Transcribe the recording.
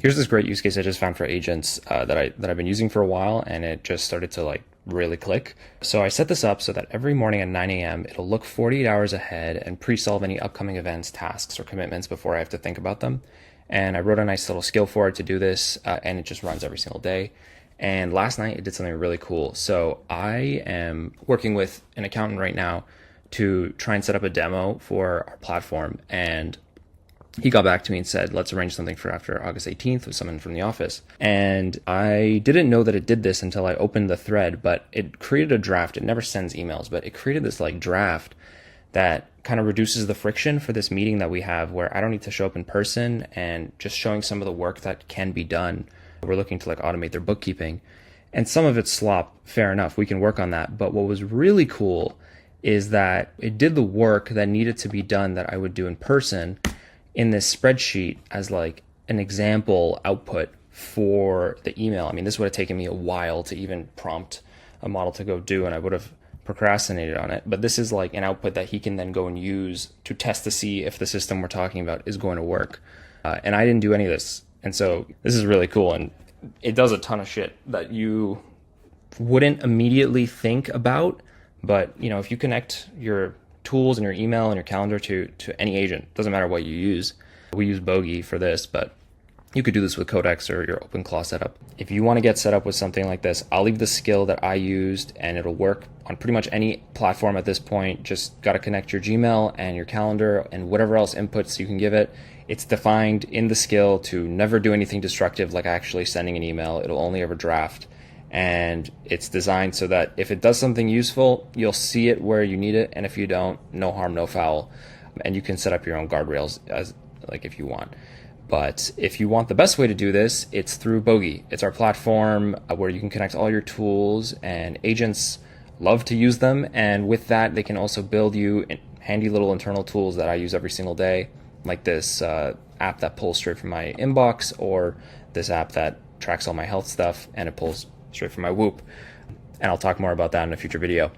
Here's this great use case I just found for agents that I've been using for a while, and it just started to like really click. So I set this up so that every morning at 9 a.m. it'll look 48 hours ahead and pre-solve any upcoming events, tasks, or commitments before I have to think about them. And I wrote a nice little skill for it to do this, and it just runs every single day. And last night it did something really cool. So I am working with an accountant right now to try and set up a demo for our platform, and he got back to me and said, let's arrange something for after August 18th with someone from the office. And I didn't know that it did this until I opened the thread, but it created a draft. It never sends emails, but it created this like draft that kind of reduces the friction for this meeting that we have, where I don't need to show up in person, and just showing some of the work that can be done. We're looking to like automate their bookkeeping, and some of it's slop, fair enough. We can work on that. But what was really cool is that it did the work that needed to be done that I would do in person in this spreadsheet as like an example output for the email. I mean, this would have taken me a while to even prompt a model to go do, and I would have procrastinated on it. But this is like an output that he can then go and use to test to see if the system we're talking about is going to work. And I didn't do any of this. And so this is really cool. And it does a ton of shit that you wouldn't immediately think about. But, you know, if you connect your tools and your email and your calendar to any agent, doesn't matter what you use. We use Bogey for this, but you could do this with Codex or your OpenClaw setup. If you want to get set up with something like this, I'll leave the skill that I used, and it'll work on pretty much any platform at this point. Just got to connect your Gmail and your calendar and whatever else inputs you can give it. It's defined in the skill to never do anything destructive like actually sending an email. It'll only ever draft. And it's designed so that if it does something useful, you'll see it where you need it, and if you don't, no harm, no foul. And you can set up your own guardrails as like if you want. But if you want the best way to do this, it's through Bogey. It's our platform where you can connect all your tools, and agents love to use them. And with that, they can also build you handy little internal tools that I use every single day, like this app that pulls straight from my inbox, or this app that tracks all my health stuff and it pulls straight from my Whoop. And I'll talk more about that in a future video.